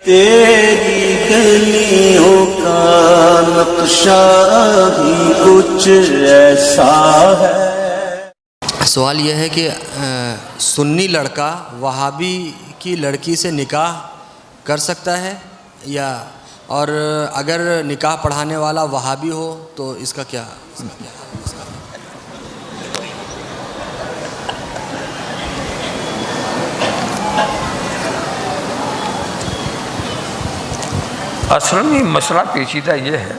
تیری گلیوں کا نقشہ بھی کچھ ایسا ہے۔ سوال یہ ہے کہ سنی لڑکا وہابی کی لڑکی سے نکاح کر سکتا ہے یا اور اگر نکاح پڑھانے والا وہابی ہو تو اس کا کیا؟ اصل میں مسئلہ پیچیدہ یہ ہے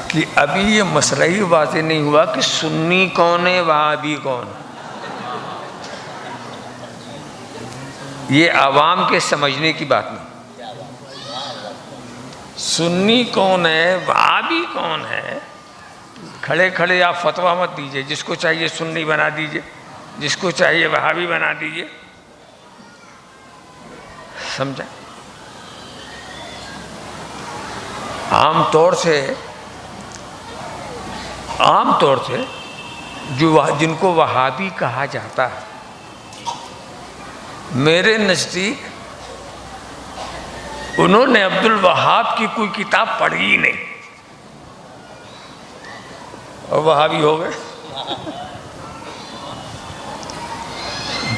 کہ ابھی یہ مسئلہ ہی واضح نہیں ہوا کہ سنی کون ہے وہابی کون ہے۔ یہ عوام کے سمجھنے کی بات نہیں۔ سنی کون ہے وہابی کون ہے، کھڑے کھڑے آپ فتویٰ مت دیجئے، جس کو چاہیے سنی بنا دیجئے، جس کو چاہیے وہابی بنا دیجئے، سمجھا؟ عام طور سے جن کو وہابی کہا جاتا ہے، میرے نزدیک انہوں نے عبد الوہاب کی کوئی کتاب پڑھی ہی نہیں اور وہابی ہو گئے۔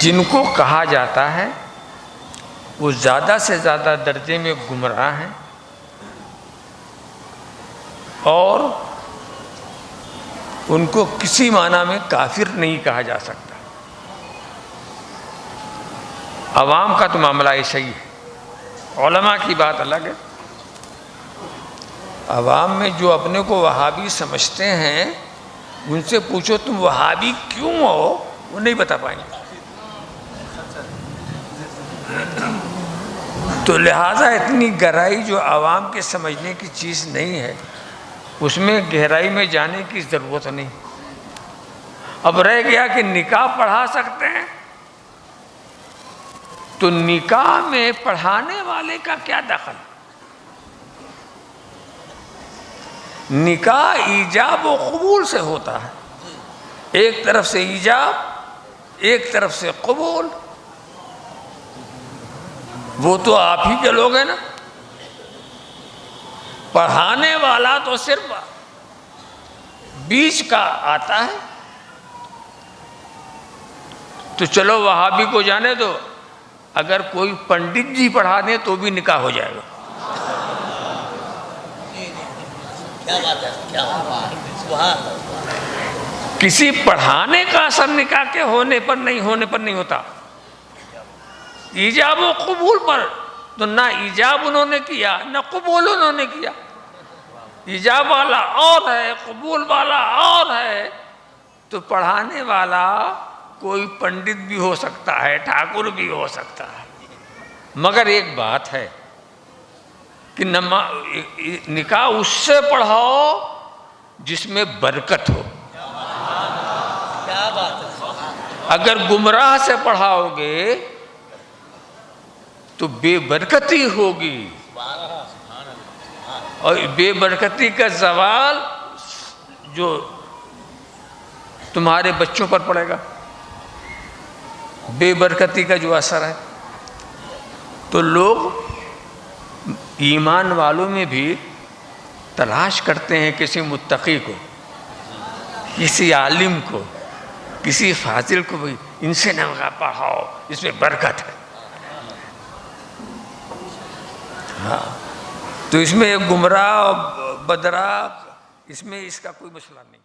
جن کو کہا جاتا ہے وہ زیادہ سے زیادہ درجے میں گمراہ ہیں اور ان کو کسی معنی میں کافر نہیں کہا جا سکتا۔ عوام کا تو معاملہ ایسا ہی ہے، علماء کی بات الگ ہے۔ عوام میں جو اپنے کو وہابی سمجھتے ہیں ان سے پوچھو تم وہابی کیوں ہو، وہ نہیں بتا پائیں گے۔ تو لہٰذا اتنی گہرائی جو عوام کے سمجھنے کی چیز نہیں ہے، اس میں گہرائی میں جانے کی ضرورت نہیں۔ اب رہ گیا کہ نکاح پڑھا سکتے ہیں، تو نکاح میں پڑھانے والے کا کیا دخل؟ نکاح ایجاب و قبول سے ہوتا ہے، ایک طرف سے ایجاب ایک طرف سے قبول، وہ تو آپ ہی کے لوگ ہیں نا۔ پڑھانے والا تو صرف بیچ کا آتا ہے۔ تو چلو وہابی کو جانے دو، اگر کوئی پنڈت جی پڑھا دیں تو بھی نکاح ہو جائے گا۔ کسی پڑھانے کا اثر نکاح کے ہونے پر نہیں ہوتا، ایجاب و قبول پر تو نہ ایجاب انہوں نے کیا نہ قبول انہوں نے کیا۔ ایجاب والا اور ہے، قبول والا اور ہے۔ تو پڑھانے والا کوئی پنڈت بھی ہو سکتا ہے، ٹھاکر بھی ہو سکتا ہے، مگر ایک بات ہے کہ نکاح اس سے پڑھاؤ جس میں برکت ہو۔ اگر گمراہ سے پڑھاؤ گے تو بے برکتی ہوگی، اور بے برکتی کا زوال جو تمہارے بچوں پر پڑے گا، بے برکتی کا جو اثر ہے۔ تو لوگ ایمان والوں میں بھی تلاش کرتے ہیں کسی متقی کو، کسی عالم کو، کسی فاضل کو، بھی ان سے نہ پڑھاؤ، اس میں برکت ہے۔ ہاں، تو اس میں گمراہ بدراہ، اس میں اس کا کوئی مسئلہ نہیں۔